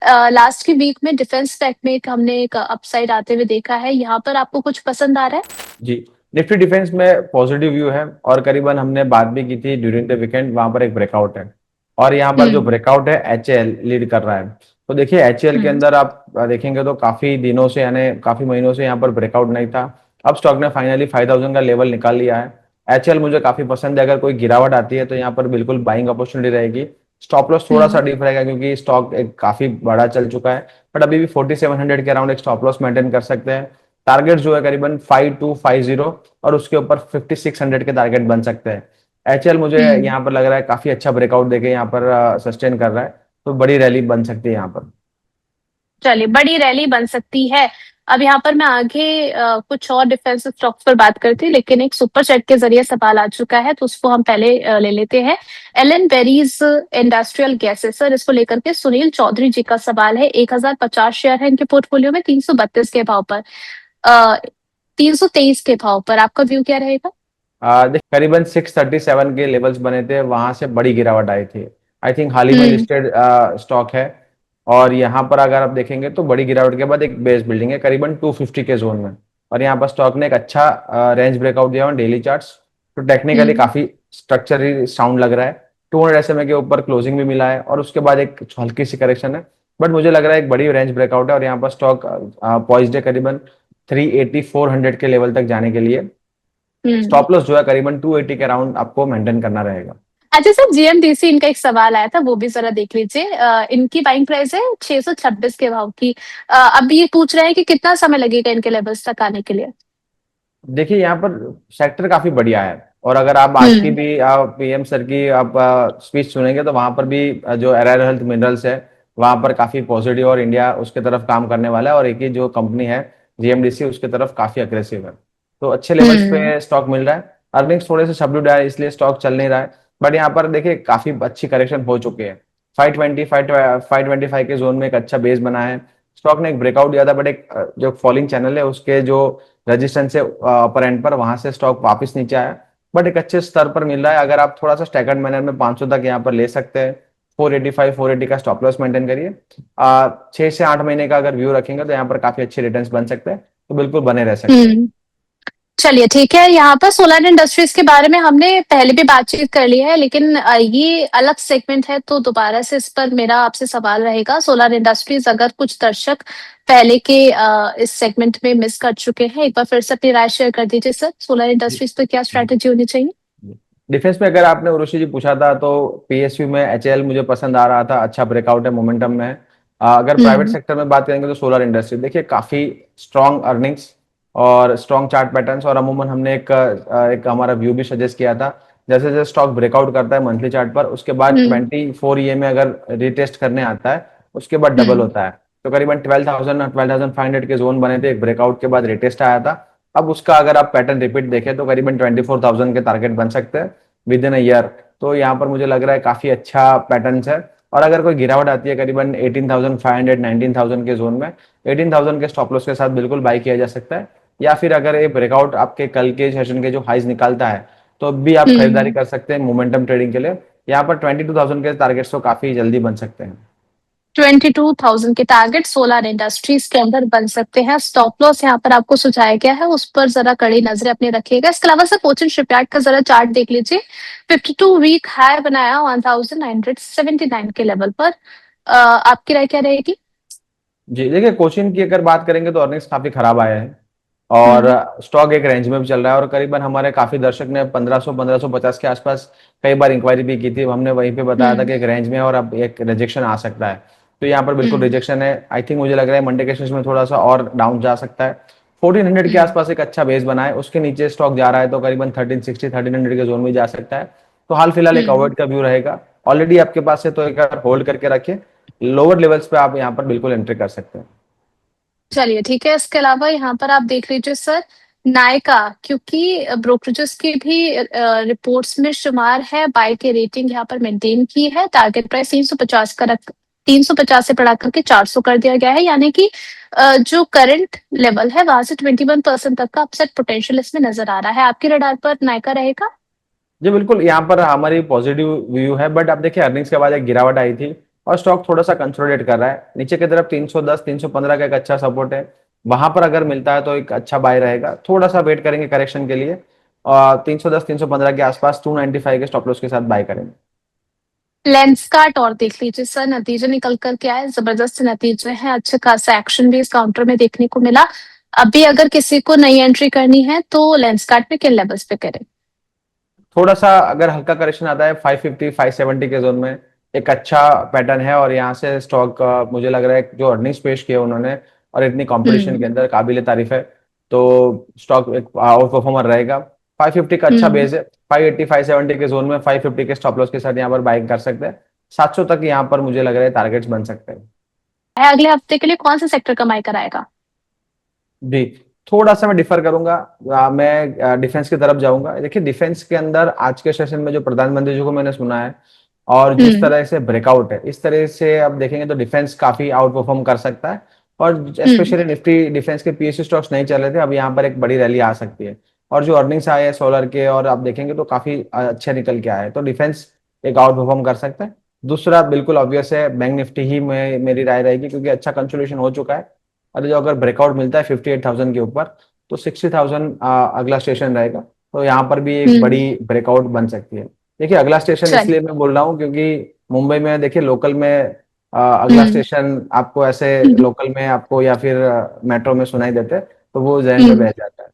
Last की week में defence take में हमने एक अपसाइड आते हुए देखा है, यहाँ पर आपको कुछ पसंद आ रहा है? जी। निफ्टी डिफेंस में पॉजिटिव व्यू है और करीबन हमने बात भी की थी ड्यूरिंग द वीकेंड, वहां पर एक ब्रेकआउट है और यहाँ पर जो हम्म। ब्रेकआउट है एचएएल लीड कर रहा है। तो देखिए एचएएल के हम्म। अंदर आप देखेंगे तो काफी दिनों से यानी काफी महीनों से यहाँ पर ब्रेकआउट नहीं था। अब स्टॉक ने फाइनली 5000 का लेवल निकाल लिया है। एचएएल मुझे काफी पसंद है, अगर कोई गिरावट आती है तो यहाँ पर बिल्कुल बाइंग अपॉर्चुनिटी रहेगी। स्टॉप लॉस थोड़ा सा हम्म। डीप रहेगा क्योंकि स्टॉक एक काफी बड़ा चल चुका है, बट अभी भी 4700 के अराउंड एक स्टॉप लॉस मेंटेन कर सकते हैं। टारगेट जो है करीबन 5250 और उसके ऊपर 5600 के टारगेट बन सकते हैं। एचएल मुझे हम्म। यहाँ पर लग रहा है काफी अच्छा ब्रेकआउट देके यहाँ पर सस्टेन कर रहा है, तो बड़ी रैली बन सकती है यहाँ पर। चलिए, बड़ी रैली बन सकती है। अब यहाँ पर मैं आगे कुछ और डिफेंसिव स्टॉक्स पर बात करती हूँ, लेकिन एक सुपर चैट के जरिए सवाल आ चुका है तो उसको हम पहले ले लेते हैं। Ellenbarrie industrial gases, sir इसको लेकर के सुनील चौधरी जी का सवाल है। 1050 शेयर है इनके पोर्टफोलियो में, 332 के भाव पर, 323 के भाव पर। आपका व्यू क्या रहेगा? देख करीबन 637 के लेवल्स बने थे, वहां से बड़ी गिरावट आई थी। आई थिंक हाल ही में हम्म। लिस्टेड स्टॉक है और यहाँ पर अगर आप देखेंगे तो बड़ी गिरावट के बाद एक बेस बिल्डिंग है करीबन 250 के जोन में, और यहाँ पर स्टॉक ने एक अच्छा रेंज ब्रेकआउट दिया ऑन डेली चार्ट्स। तो टेक्निकली हम्म। काफी स्ट्रक्चरली साउंड लग रहा है। 200 एसएमए के ऊपर क्लोजिंग भी मिला है और उसके बाद एक हल्की सी करेक्शन है, बट मुझे लग रहा है एक बड़ी रेंज ब्रेकआउट है और यहाँ पर स्टॉक पॉइज्ड है करीबन 380 400 के लेवल तक जाने के लिए। हम्म। स्टॉप लॉस जो है करीबन 280 के अराउंड आपको मेंटेन करना रहेगा। अच्छा सर, जीएमडीसी इनका एक सवाल आया था, वो भी जरा देख लीजिए। इनकी बाइंग प्राइस है 626 के भाव की। अब ये पूछ रहे हैं कि कितना समय लगेगा इनके लेवल्स तक आने के लिए। देखिए यहाँ पर सेक्टर काफी बढ़िया है और अगर आप आज की हम्म। भी आप पीएम सर की आप स्पीच सुनेंगे तो वहां पर भी जो एरायर हेल्थ मिनरल्स है वहां पर काफी पॉजिटिव और इंडिया उसके तरफ काम करने वाला है, और एक ही जो कंपनी है जीएमडीसी उसके तरफ काफी अग्रेसिव है। तो अच्छे लेवल्स हम्म। पे स्टॉक मिल रहा है। अर्निंग्स थोड़े से सबड्यूड है इसलिए स्टॉक चल नहीं रहा है, बट यहाँ पर देखिए काफी अच्छी करेक्शन हो चुकी है। 520 525 के जोन में एक अच्छा बेस बना है। स्टॉक ने एक ब्रेकआउट दिया था, बट एक जो फॉलिंग चैनल है उसके जो रेजिस्टेंस है अपर एंड पर, वहां से स्टॉक वापस नीचे आया, बट एक अच्छे स्तर पर मिल रहा है। अगर आप थोड़ा सा स्टैगर्ड मैनर में 500 तक यहाँ पर ले सकते हैं। 485 480 का स्टॉप लॉस मेंटेन करिए। 6 से 8 महीने का अगर व्यू रखेंगे तो यहाँ पर काफी अच्छे रिटर्न्स बन सकते हैं, तो बिल्कुल बने रह सकते हैं। हम्म। चलिए ठीक है, यहाँ पर सोलर इंडस्ट्रीज के बारे में हमने पहले भी बातचीत कर ली है, लेकिन ये अलग सेगमेंट है तो दोबारा से इस पर मेरा आपसे सवाल रहेगा। सोलर इंडस्ट्रीज, अगर कुछ दर्शक पहले के इस सेगमेंट में मिस कर चुके हैं, एक बार फिर से अपनी राय शेयर कर दीजिए सर। सोलर जी। इंडस्ट्रीज पर क्या स्ट्रैटेजी होनी चाहिए? डिफेंस में अगर आपने उर्वशी जी पूछा था तो पीएसयू में एचएएल मुझे पसंद आ रहा था, अच्छा ब्रेकआउट है, मोमेंटम में है। अगर प्राइवेट हम्म। सेक्टर में बात करेंगे तो सोलर इंडस्ट्री देखिए काफी स्ट्रॉन्ग अर्निंग्स और स्ट्रॉन्ग चार्ट पैटर्न्स, और अमूमन हमने एक हमारा व्यू भी सजेस्ट किया था। जैसे जैसे स्टॉक ब्रेकआउट करता है मंथली चार्ट पर, उसके बाद हम्म। 24 में अगर रिटेस्ट करने आता है उसके बाद डबल हम्म। होता है। तो करीबन 12,000 और 12,500 के जोन बने थे, एक ब्रेकआउट के बाद रिटेस्ट आया था। अब उसका अगर आप पैटर्न रिपीट देखें तो करीबन 24,000 के टारगेट बन सकते हैं विद इन अ ईयर। तो यहाँ पर मुझे लग रहा है काफी अच्छा पैटर्न है। और अगर कोई गिरावट आती है करीबन 18,500 19,000 के जोन में, 18,000 के स्टॉप लॉस के साथ बिल्कुल बाई किया जा सकता है। या फिर अगर ये ब्रेकआउट आपके कल के सेशन के जो हाइज निकालता है तो भी आप खरीदारी हम्म। कर सकते हैं मोमेंटम ट्रेडिंग के लिए। यहाँ पर 22,000 के टारगेट्स तो काफी जल्दी बन सकते हैं। 22,000 के टारगेट सोलर इंडस्ट्रीज के अंदर बन सकते हैं। स्टॉप लॉस यहाँ पर आपको सुझाया गया है, उस पर जरा कड़ी नजरें अपनी रखिएगा। इसके अलावा सर कोचिन शिपयार्ड का जरा चार्ट देख लीजिए। 52 वीक हाई बनाया 1979 के लेवल पर। आपकी राय क्या रहेगी? जी देखिए कोचिन की अगर बात करेंगे तो अर्निंग्स काफी खराब आए हैं और हम्म। स्टॉक एक रेंज में भी चल रहा है, और करीबन हमारे काफी दर्शक ने 1550 के आसपास कई बार इंक्वायरी भी की थी, हमने वहीं पे बताया था हम्म। कि एक रेंज में है और अब एक रिजेक्शन आ सकता है। तो यहाँ पर बिल्कुल हम्म। रिजेक्शन है। आई थिंक मुझे लग रहा है मंडे के सेशन में थोड़ा सा और डाउन जा सकता है। 1400 के हम्म। आसपास एक अच्छा बेस बना है, उसके नीचे स्टॉक जा रहा है तो करीबन 1360 1300 के जोन में जा सकता है। तो हाल फिलहाल एक हम्म। अवॉइड का व्यू रहेगा। ऑलरेडी आपके पास है तो एक होल्ड करके रखिए। लोअर लेवल्स पे आप यहाँ पर बिल्कुल एंट्री कर सकते हैं। चलिए ठीक है, इसके अलावा यहाँ पर आप देख लीजिए सर, नायका, क्योंकि ब्रोकरेजेस की भी रिपोर्ट्स में शुमार है, बाय की रेटिंग यहाँ पर मेंटेन की है। टारगेट प्राइस 350 का रख 350 से बढ़ा करके 400 कर दिया गया है, यानी कि जो करंट लेवल है वहां से 21% तक का अपसेट पोटेंशियल इसमें नजर आ रहा है। आपके रडार पर नायका रहेगा? जी बिल्कुल, यहाँ पर हमारी पॉजिटिव व्यू है, बट अब देखिए अर्निंग्स के बाद एक गिरावट आई थी और स्टॉक थोड़ा सा कंसोलिडेट कर रहा है नीचे की तरफ। 310 315 का एक अच्छा सपोर्ट है, वहां पर अगर मिलता है तो एक अच्छा बाय रहेगा। थोड़ा सा वेट करेंगे करेक्शन के लिए, और 310 315 के आसपास 295 के स्टॉप लॉस के साथ बाय करेंगे। लेंसकार्ट और देख लीजिए सर, नतीजे निकल कर के आए, जबरदस्त नतीजे हैं, अच्छे खासा एक्शन भी इस काउंटर में देखने को मिला। अभी अगर किसी को नई एंट्री करनी है तो लेंसकार्ट में किन लेवल्स पे करें? थोड़ा सा अगर हल्का करेक्शन आता है 550 570 के जोन में एक अच्छा पैटर्न है, और यहाँ से स्टॉक मुझे लग रहा है जो अर्निंग्स पेश किए उन्होंने और इतनी कंपटीशन के हम्म। अंदर काबिल तारीफ है, तो स्टॉक एक आउट परफॉर्मर रहेगा। 550 का अच्छा हम्म। बेस है, 580 570 के जोन में 550 के स्टॉप लॉस के साथ यहाँ पर बाइंग कर सकते हैं। 700 तक यहाँ पर मुझे लग रहा है टारगेट्स बन सकते हैं। है, अगले हफ्ते के लिए कौन सा सेक्टर कमाई कराएगा? जी, थोड़ा सा मैं डिफर करूंगा। मैं डिफेंस की तरफ जाऊंगा। देखिए डिफेंस के अंदर आज के सेशन में जो प्रधानमंत्री जी को मैंने सुना है और जिस हम्म। तरह से ब्रेकआउट है, इस तरह से अब देखेंगे तो डिफेंस काफी आउट परफॉर्म कर सकता है। और हम्म। स्पेशली निफ्टी डिफेंस के पीएसयू स्टॉक्स नहीं चल रहे थे, अब यहाँ पर एक बड़ी रैली आ सकती है। और जो अर्निंग्स आए हैं सोलर के, और आप देखेंगे तो काफी अच्छे निकल के आए हैं, तो डिफेंस एक आउट परफॉर्म कर सकता है। दूसरा बिल्कुल ऑब्वियस है, बैंक निफ्टी ही में मेरी राय रहेगी, क्योंकि अच्छा कंसोलिडेशन हो चुका है। और जो अगर ब्रेकआउट मिलता है 58,000 के ऊपर, तो 60,000 अगला स्टेशन रहेगा। तो यहाँ पर भी एक हम्म। बड़ी ब्रेकआउट बन सकती है। देखिए अगला स्टेशन चलिए। इसलिए मैं बोल रहा हूँ क्योंकि मुंबई में देखिए लोकल में अगला हम्म। स्टेशन आपको ऐसे हम्म। लोकल में आपको या फिर मेट्रो में सुनाई देते हैं, तो वो जहन में हम्म। बैठ जाता है।